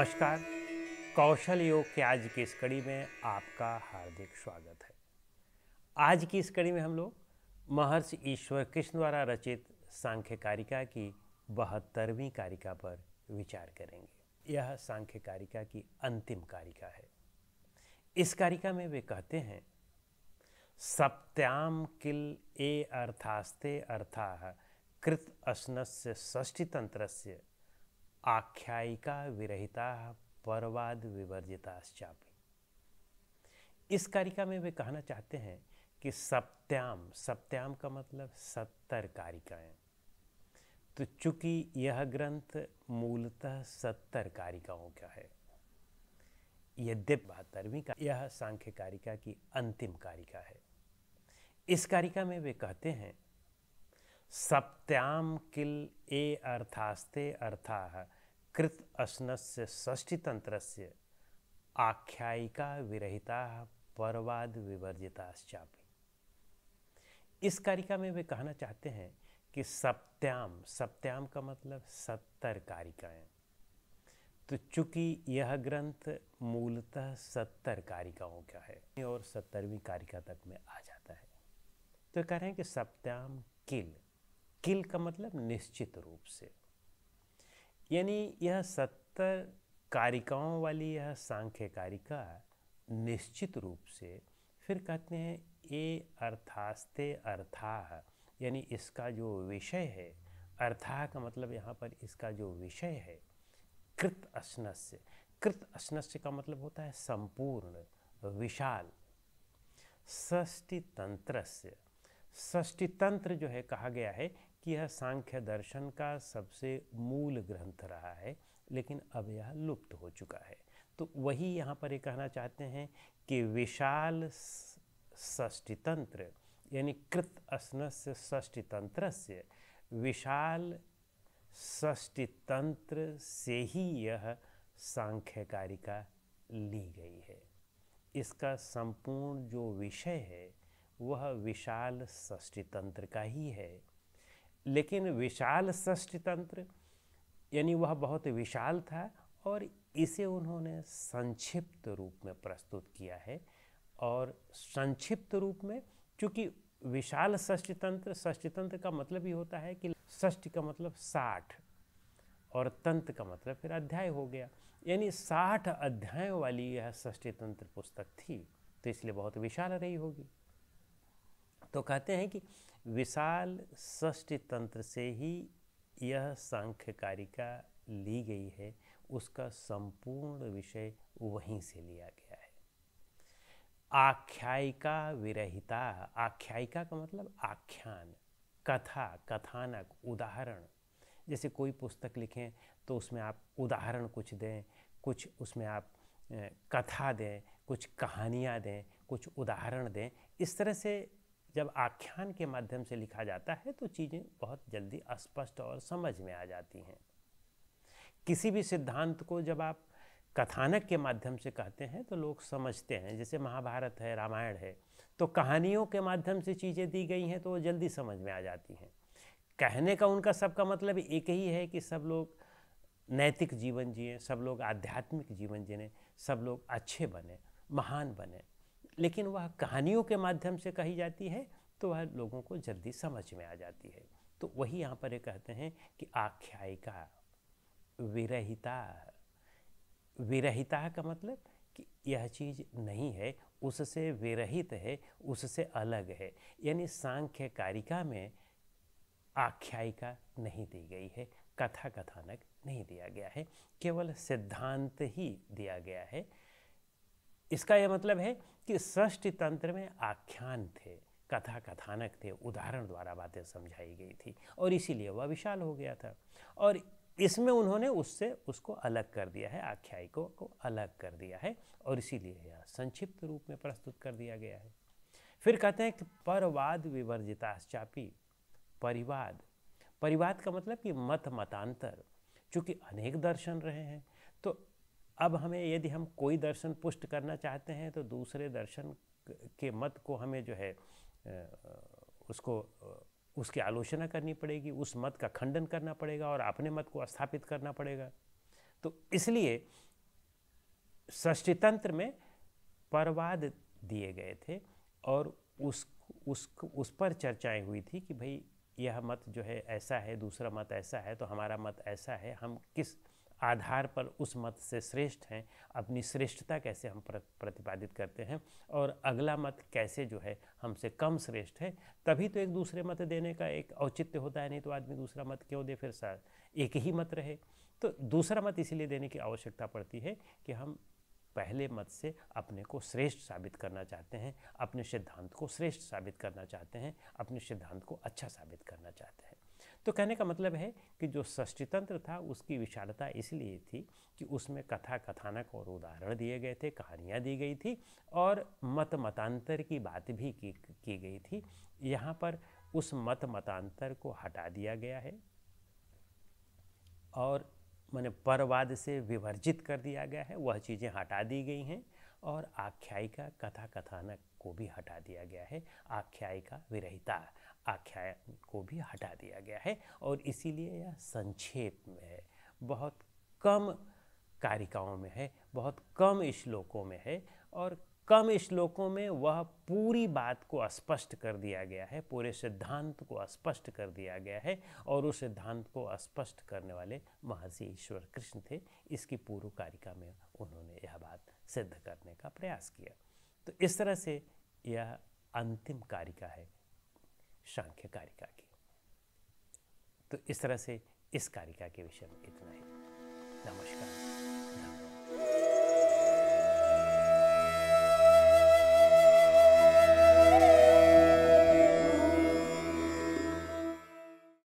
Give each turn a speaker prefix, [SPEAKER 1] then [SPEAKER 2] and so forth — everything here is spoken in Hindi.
[SPEAKER 1] नमस्कार। कौशल योग के आज की इस कड़ी में आपका हार्दिक स्वागत है। आज की इस कड़ी में हम लोग महर्षि ईश्वर कृष्ण द्वारा रचित सांख्य कारिका की 72वीं कारिका पर विचार करेंगे। यह सांख्य कारिका की अंतिम कारिका है। इस कारिका में वे कहते हैं, सप्त्याम किल ए अर्थास्ते अर्थाः कृत अश्नस्य षष्ठीतंत्रस्य आख्यायिका विरहिता परवाद विवर्जिताश्चापि। इस कारिका में वे कहना चाहते हैं कि सप्त्याम का मतलब 70 कारिकाएं। तो चूंकि यह ग्रंथ मूलतः 70 कारिकाओं का है, यद्यपि 72वीं का यह सांख्य कारिका की अंतिम कारिका है। इस कारिका में वे कहते हैं, सप्त्याम किल ए अर्थास्ते अर्थाः कृत अश्नस्य षष्ठीतंत्रस्य आख्यायिका विरहिता परवाद विवर्जिताश्चापि। इस कारिका में वे कहना चाहते हैं कि सप्त्याम का मतलब 70 कारिकाएं। तो चूंकि यह ग्रंथ मूलतः 70 कारिकाओं का है और 70वीं कारिका तक में आ जाता है, तो कह रहे हैं कि सप्त्याम किल का मतलब निश्चित रूप से, यानी यह 70 कारिकाओं वाली यह सांख्य कारिका निश्चित रूप से। फिर कहते हैं ए अर्थास्ते अर्थाः, यानी इसका जो विषय है, अर्थाः का मतलब यहाँ पर इसका जो विषय है, कृत अश्नस्य का मतलब होता है संपूर्ण, विशाल। षष्ठी तंत्र जो है, कहा गया है कि यह सांख्य दर्शन का सबसे मूल ग्रंथ रहा है, लेकिन अब यह लुप्त हो चुका है। तो वही यहाँ पर ये कहना चाहते हैं कि विशाल षष्ठी तंत्र, यानी कृत अश्नस्य षष्ठी तंत्रस्य, विशाल षष्ठी तंत्र से ही यह सांख्य कारिका ली गई है। इसका संपूर्ण जो विषय है वह विशाल षष्ठी तंत्र का ही है, लेकिन विशाल षष्ठी तंत्र यानी वह बहुत विशाल था और इसे उन्होंने संक्षिप्त रूप में प्रस्तुत किया है। और संक्षिप्त रूप में, चूँकि विशाल षष्ठी तंत्र का मतलब ही होता है कि षष्ठी का मतलब 60 और तंत्र का मतलब फिर अध्याय हो गया, यानी 60 अध्यायों वाली यह षष्ठी तंत्र पुस्तक थी, तो इसलिए बहुत विशाल रही होगी। तो कहते हैं कि विशाल षष्ठी तंत्र से ही यह सांख्य कारिका ली गई है, उसका संपूर्ण विषय वहीं से लिया गया है। आख्यायिका विरहिता, आख्यायिका का मतलब आख्यान, कथा, कथानक, उदाहरण। जैसे कोई पुस्तक लिखें तो उसमें आप उदाहरण कुछ दें, कुछ उसमें आप कथा दें, कुछ कहानियाँ दें, कुछ उदाहरण दें। इस तरह से जब आख्यान के माध्यम से लिखा जाता है तो चीज़ें बहुत जल्दी स्पष्ट और समझ में आ जाती हैं। किसी भी सिद्धांत को जब आप कथानक के माध्यम से कहते हैं तो लोग समझते हैं। जैसे महाभारत है, रामायण है, तो कहानियों के माध्यम से चीज़ें दी गई हैं तो वो जल्दी समझ में आ जाती हैं। कहने का उनका सबका मतलब एक ही है कि सब लोग नैतिक जीवन जिएं, सब लोग आध्यात्मिक जीवन जिएं, सब लोग अच्छे बने, महान बने। लेकिन वह कहानियों के माध्यम से कही जाती है तो वह लोगों को जल्दी समझ में आ जाती है। तो वही यहाँ पर ये कहते हैं कि आख्यायिका विरहिता का मतलब कि यह चीज़ नहीं है, उससे विरहित है, उससे अलग है। यानी सांख्य कारिका में आख्यायिका नहीं दी गई है, कथा कथानक नहीं दिया गया है, केवल सिद्धांत ही दिया गया है। इसका यह मतलब है कि षष्ठी तंत्र में आख्यान थे, कथा कथानक थे, उदाहरण द्वारा बातें समझाई गई थी और इसीलिए वह विशाल हो गया था। और इसमें उन्होंने उसको अलग कर दिया है, आख्यायिकों को अलग कर दिया है और इसीलिए यह संक्षिप्त रूप में प्रस्तुत कर दिया गया है। फिर कहते हैं कि परवाद विवर्जिताश्चापि। परिवाद का मतलब कि मतांतर। चूँकि अनेक दर्शन रहे हैं, तो अब हमें यदि हम कोई दर्शन पुष्ट करना चाहते हैं तो दूसरे दर्शन के मत को हमें जो है उसकी आलोचना करनी पड़ेगी, उस मत का खंडन करना पड़ेगा और अपने मत को स्थापित करना पड़ेगा। तो इसलिए षष्ठी तंत्र में परवाद दिए गए थे और उस पर चर्चाएं हुई थी कि भाई यह मत जो है ऐसा है, दूसरा मत ऐसा है, तो हमारा मत ऐसा है, हम किस आधार पर उस मत से श्रेष्ठ हैं, अपनी श्रेष्ठता कैसे हम प्रतिपादित करते हैं, और अगला मत कैसे जो है हमसे कम श्रेष्ठ है। तभी तो एक दूसरे मत देने का एक औचित्य होता है, नहीं तो आदमी दूसरा मत क्यों दे, फिर एक ही मत रहे। तो दूसरा मत इसीलिए देने की आवश्यकता पड़ती है कि हम पहले मत से अपने को श्रेष्ठ साबित करना चाहते हैं, अपने सिद्धांत को श्रेष्ठ साबित करना चाहते हैं, अपने सिद्धांत को अच्छा साबित करना चाहते हैं। तो कहने का मतलब है कि जो षष्ठी तंत्र था उसकी विशालता इसलिए थी कि उसमें कथा कथानक और उदाहरण दिए गए थे, कहानियाँ दी गई थी और मत मतांतर की बात भी की गई थी। यहाँ पर उस मत मतांतर को हटा दिया गया है और माने परवाद से विवर्जित कर दिया गया है, वह चीज़ें हटा दी गई हैं और आख्यायिका कथा कथानक को भी हटा दिया गया है, आख्यायिका विरहिता आख्यान को भी हटा दिया गया है। और इसीलिए यह संक्षेप में है, बहुत कम कारिकाओं में है, बहुत कम श्लोकों में है और कम श्लोकों में वह पूरी बात को स्पष्ट कर दिया गया है, पूरे सिद्धांत को स्पष्ट कर दिया गया है। और उस सिद्धांत को स्पष्ट करने वाले महर्षि ईश्वर कृष्ण थे। इसकी पूर्व कारिका में उन्होंने यह बात सिद्ध करने का प्रयास किया। तो इस तरह से यह अंतिम कारिका है सांख्य कारिका की। तो इस तरह से इस कारिका के विषय में इतना ही। नमस्कार, धन्यवाद।